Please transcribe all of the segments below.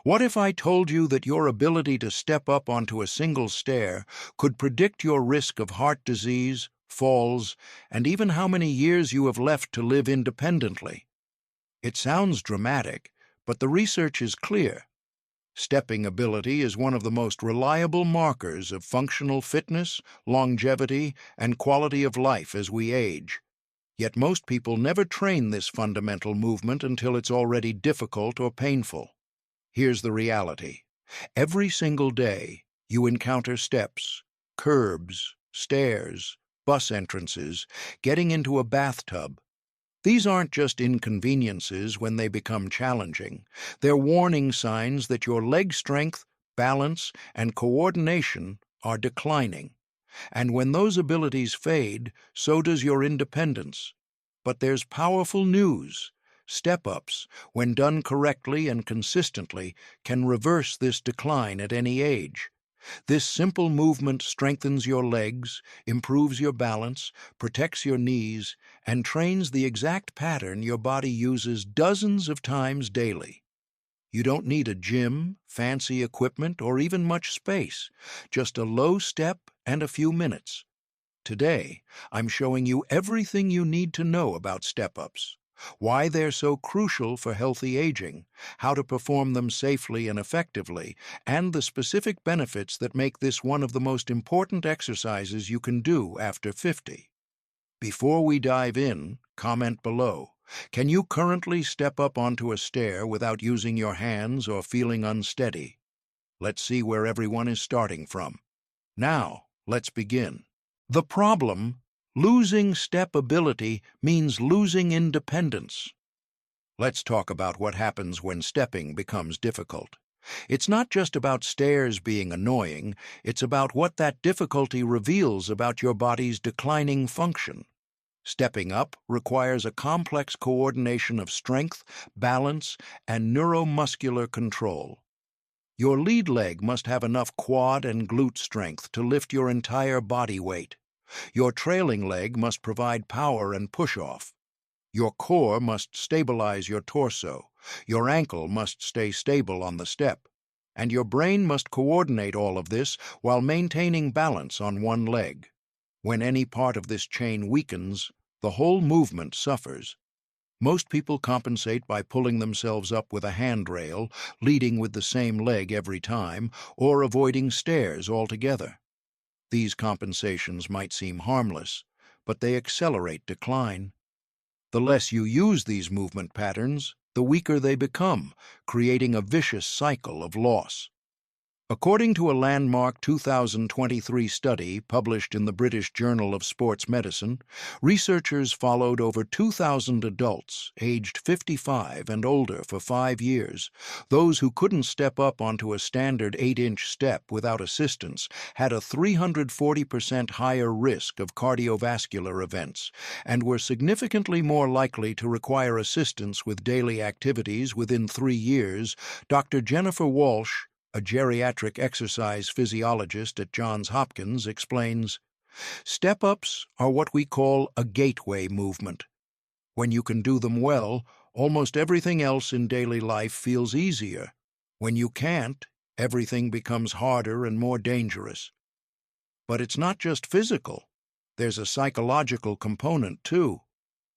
What if I told you that your ability to step up onto a single stair could predict your risk of heart disease, falls, and even how many years you have left to live independently? It sounds dramatic, but the research is clear. Stepping ability is one of the most reliable markers of functional fitness, longevity, and quality of life as we age. Yet most people never train this fundamental movement until it's already difficult or painful. Here's the reality. Every single day, you encounter steps, curbs, stairs, bus entrances, getting into a bathtub. These aren't just inconveniences when they become challenging. They're warning signs that your leg strength, balance, and coordination are declining. And when those abilities fade, so does your independence. But there's powerful news. Step-ups, when done correctly and consistently, can reverse this decline at any age. This simple movement strengthens your legs, improves your balance, protects your knees, and trains the exact pattern your body uses dozens of times daily. You don't need a gym, fancy equipment, or even much space, just a low step and a few minutes. Today, I'm showing you everything you need to know about step-ups, why they're so crucial for healthy aging, how to perform them safely and effectively, and the specific benefits that make this one of the most important exercises you can do after 50. Before we dive in, comment below. Can you currently step up onto a stair without using your hands or feeling unsteady? Let's see where everyone is starting from. Now, let's begin. The problem: losing step ability means losing independence. Let's talk about what happens when stepping becomes difficult. It's not just about stairs being annoying, it's about what that difficulty reveals about your body's declining function. Stepping up requires a complex coordination of strength, balance, and neuromuscular control. Your lead leg must have enough quad and glute strength to lift your entire body weight. Your trailing leg must provide power and push-off. Your core must stabilize your torso. Your ankle must stay stable on the step. And your brain must coordinate all of this while maintaining balance on one leg. When any part of this chain weakens, the whole movement suffers. Most people compensate by pulling themselves up with a handrail, leading with the same leg every time, or avoiding stairs altogether. These compensations might seem harmless, but they accelerate decline. The less you use these movement patterns, the weaker they become, creating a vicious cycle of loss. According to a landmark 2023 study published in the British Journal of Sports Medicine, researchers followed over 2,000 adults aged 55 and older for 5 years. Those who couldn't step up onto a standard 8-inch step without assistance had a 340% higher risk of cardiovascular events and were significantly more likely to require assistance with daily activities within 3 years. Dr. Jennifer Walsh, a geriatric exercise physiologist at Johns Hopkins, explains, "Step-ups are what we call a gateway movement. When you can do them well, almost everything else in daily life feels easier. When you can't, everything becomes harder and more dangerous." But it's not just physical. There's a psychological component, too.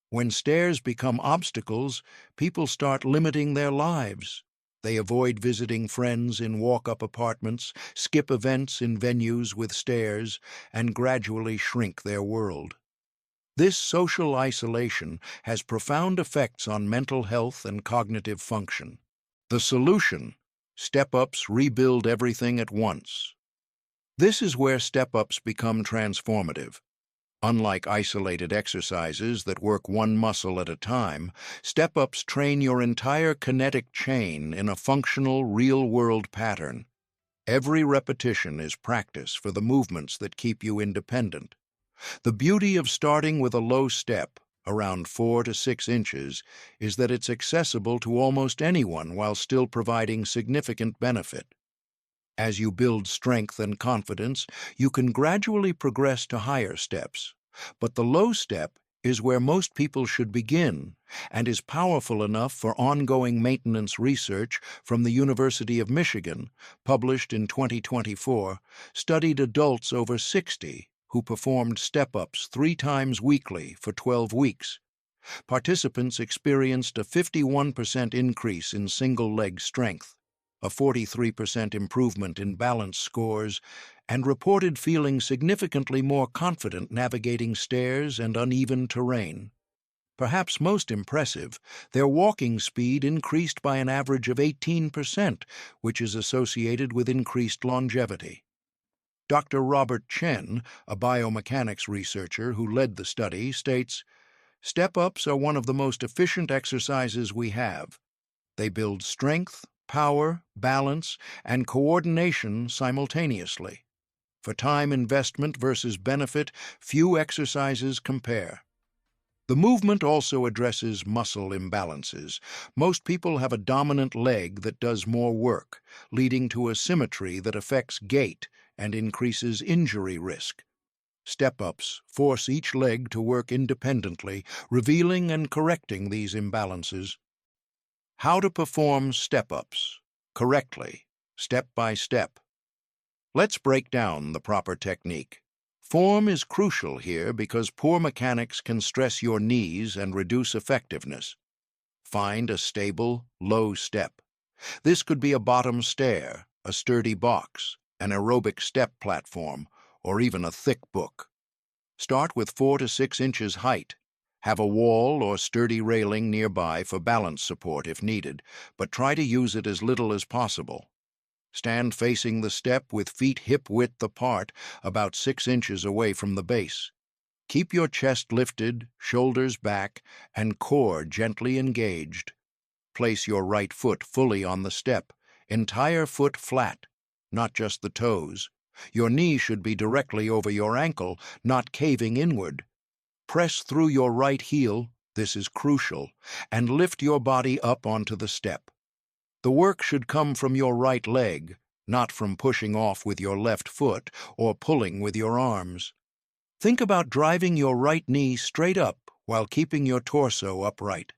When stairs become obstacles, people start limiting their lives. They avoid visiting friends in walk-up apartments, skip events in venues with stairs, and gradually shrink their world. This social isolation has profound effects on mental health and cognitive function. The solution: step-ups rebuild everything at once. This is where step-ups become transformative. Unlike isolated exercises that work one muscle at a time, step-ups train your entire kinetic chain in a functional, real-world pattern. Every repetition is practice for the movements that keep you independent. The beauty of starting with a low step, around 4 to 6 inches, is that it's accessible to almost anyone while still providing significant benefit. As you build strength and confidence, you can gradually progress to higher steps. But the low step is where most people should begin and is powerful enough for ongoing maintenance research from the University of Michigan, published in 2024, studied adults over 60 who performed step-ups 3 times weekly for 12 weeks. Participants experienced a 51% increase in single-leg strength, a 43% improvement in balance scores, and reported feeling significantly more confident navigating stairs and uneven terrain. Perhaps most impressive, their walking speed increased by an average of 18%, which is associated with increased longevity. Dr. Robert Chen, a biomechanics researcher who led the study, states, "Step-ups are one of the most efficient exercises we have. They build strength, power, balance, and coordination simultaneously. For time investment versus benefit, few exercises compare." The movement also addresses muscle imbalances. Most people have a dominant leg that does more work, leading to asymmetry that affects gait and increases injury risk. Step-ups force each leg to work independently, revealing and correcting these imbalances. How to perform step-ups correctly, step by step. Let's break down the proper technique. Form is crucial here because poor mechanics can stress your knees and reduce effectiveness. Find a stable, low step. This could be a bottom stair, a sturdy box, an aerobic step platform, or even a thick book. Start with 4 to 6 inches height. Have a wall or sturdy railing nearby for balance support if needed, but try to use it as little as possible. Stand facing the step with feet hip-width apart, about 6 inches away from the base. Keep your chest lifted, shoulders back, and core gently engaged. Place your right foot fully on the step, entire foot flat, not just the toes. Your knee should be directly over your ankle, not caving inward. Press through your right heel, this is crucial, and lift your body up onto the step. The work should come from your right leg, not from pushing off with your left foot or pulling with your arms. Think about driving your right knee straight up while keeping your torso upright.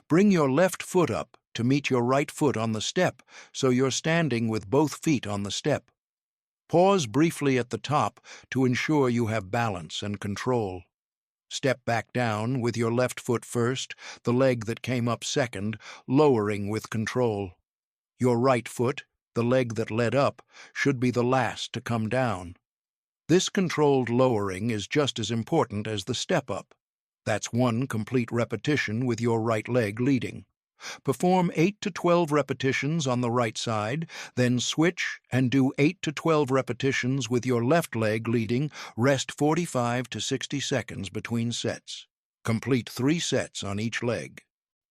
Bring your left foot up to meet your right foot on the step so you're standing with both feet on the step. Pause briefly at the top to ensure you have balance and control. Step back down with your left foot first, the leg that came up second, lowering with control. Your right foot, the leg that led up, should be the last to come down. This controlled lowering is just as important as the step up. That's 1 complete repetition with your right leg leading. Perform 8 to 12 repetitions on the right side, then switch and do 8 to 12 repetitions with your left leg leading. Rest 45 to 60 seconds between sets. Complete 3 sets on each leg.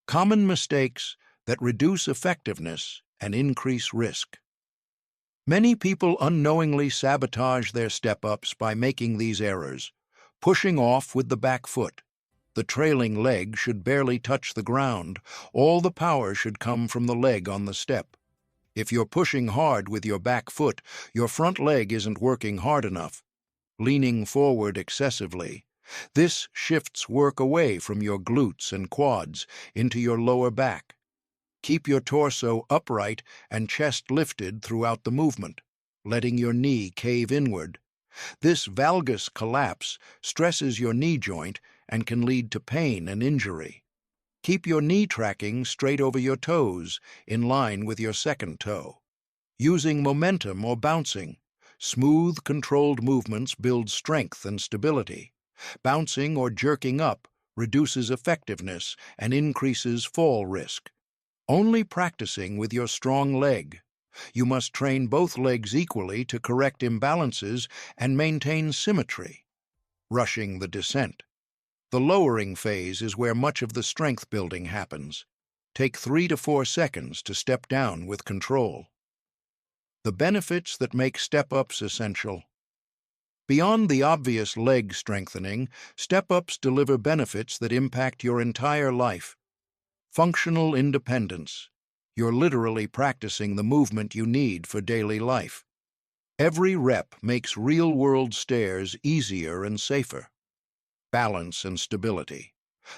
Common mistakes that reduce effectiveness and increase risk. Many people unknowingly sabotage their step-ups by making these errors. Pushing off with the back foot. The trailing leg should barely touch the ground. All the power should come from the leg on the step. If you're pushing hard with your back foot, your front leg isn't working hard enough. Leaning forward excessively. This shifts work away from your glutes and quads into your lower back. Keep your torso upright and chest lifted throughout the movement, letting your knee cave inward. This valgus collapse stresses your knee joint and can lead to pain and injury. Keep your knee tracking straight over your toes, in line with your second toe. Using momentum or bouncing. Smooth, controlled movements build strength and stability. Bouncing or jerking up reduces effectiveness and increases fall risk. Only practicing with your strong leg. You must train both legs equally to correct imbalances and maintain symmetry. Rushing the descent. The lowering phase is where much of the strength building happens. Take 3 to 4 seconds to step down with control. The benefits that make step-ups essential. Beyond the obvious leg strengthening, step-ups deliver benefits that impact your entire life. Functional independence. You're literally practicing the movement you need for daily life. Every rep makes real-world stairs easier and safer. Balance and stability.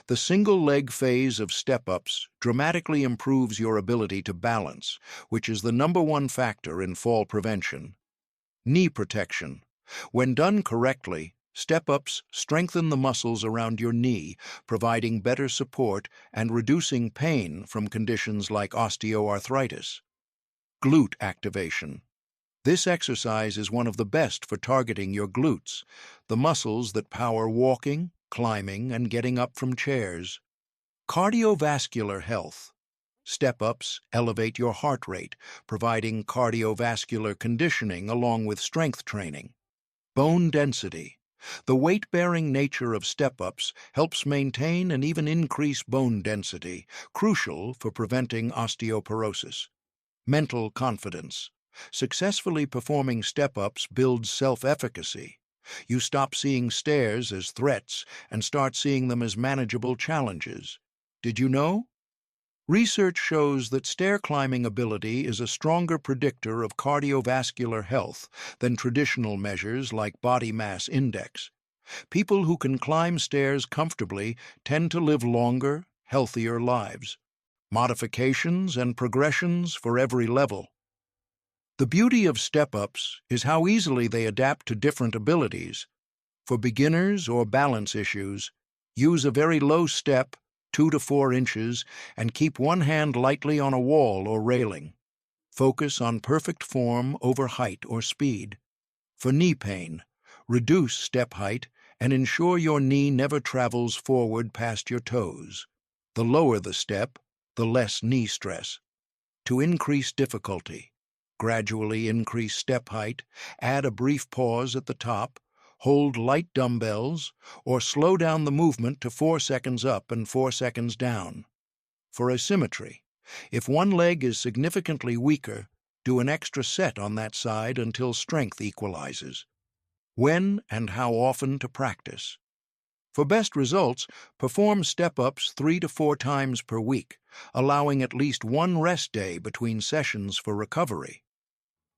The single-leg phase of step-ups dramatically improves your ability to balance, which is the #1 factor in fall prevention. Knee protection. When done correctly, step-ups strengthen the muscles around your knee, providing better support and reducing pain from conditions like osteoarthritis. Glute activation. This exercise is one of the best for targeting your glutes, the muscles that power walking, climbing, and getting up from chairs. Cardiovascular health. Step-ups elevate your heart rate, providing cardiovascular conditioning along with strength training. Bone density. The weight-bearing nature of step-ups helps maintain and even increase bone density, crucial for preventing osteoporosis. Mental confidence. Successfully performing step-ups builds self-efficacy. You stop seeing stairs as threats and start seeing them as manageable challenges. Did you know? Research shows that stair climbing ability is a stronger predictor of cardiovascular health than traditional measures like body mass index. People who can climb stairs comfortably tend to live longer, healthier lives. Modifications and progressions for every level. The beauty of step-ups is how easily they adapt to different abilities. For beginners or balance issues, use a very low step, 2 to 4 inches, and keep one hand lightly on a wall or railing. Focus on perfect form over height or speed. For knee pain, reduce step height and ensure your knee never travels forward past your toes. The lower the step, the less knee stress. To increase difficulty, gradually increase step height, add a brief pause at the top, hold light dumbbells, or slow down the movement to 4 seconds up and 4 seconds down. For asymmetry, if one leg is significantly weaker, do an extra set on that side until strength equalizes. When and how often to practice. For best results, perform step-ups 3 to 4 times per week, allowing at least one rest day between sessions for recovery.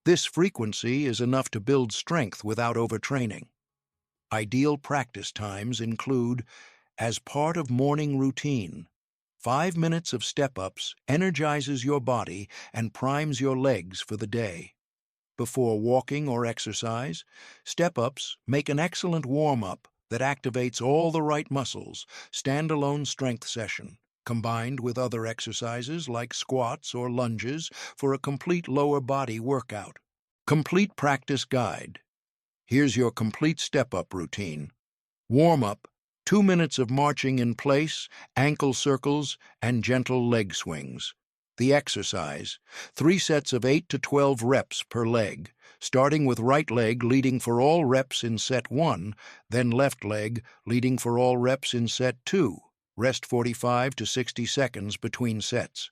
This frequency is enough to build strength without overtraining. Ideal practice times include, as part of morning routine, 5 minutes of step-ups energizes your body and primes your legs for the day. Before walking or exercise, step-ups make an excellent warm-up that activates all the right muscles, standalone strength session, combined with other exercises like squats or lunges for a complete lower body workout. Complete practice guide. Here's your complete step-up routine. Warm-up, 2 minutes of marching in place, ankle circles, and gentle leg swings. The exercise, 3 sets of 8 to 12 reps per leg, starting with right leg leading for all reps in set 1, then left leg leading for all reps in set 2. Rest 45 to 60 seconds between sets.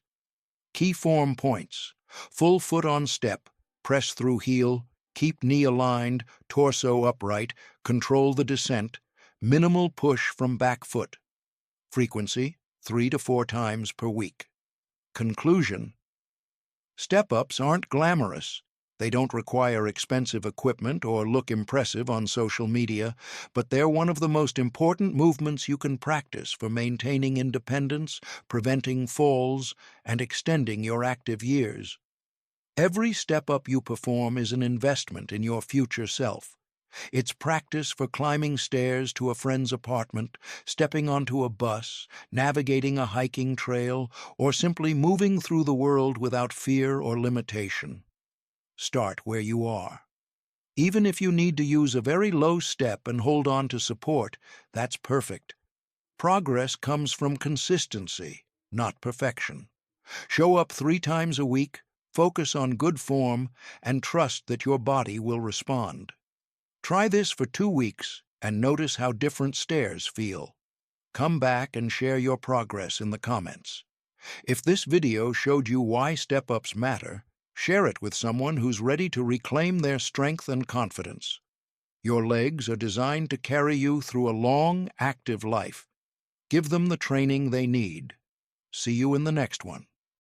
Key form points. Full foot on step, press through heel, keep knee aligned, torso upright, control the descent, minimal push from back foot. Frequency, 3 to 4 times per week. Conclusion. Step-ups aren't glamorous. They don't require expensive equipment or look impressive on social media, but they're one of the most important movements you can practice for maintaining independence, preventing falls, and extending your active years. Every step-up you perform is an investment in your future self. It's practice for climbing stairs to a friend's apartment, stepping onto a bus, navigating a hiking trail, or simply moving through the world without fear or limitation. Start where you are. Even if you need to use a very low step and hold on to support, that's perfect. Progress comes from consistency, not perfection. Show up 3 times a week, focus on good form, and trust that your body will respond. Try this for 2 weeks and notice how different stairs feel. Come back and share your progress in the comments. If this video showed you why step-ups matter, share it with someone who's ready to reclaim their strength and confidence. Your legs are designed to carry you through a long, active life. Give them the training they need. See you in the next one.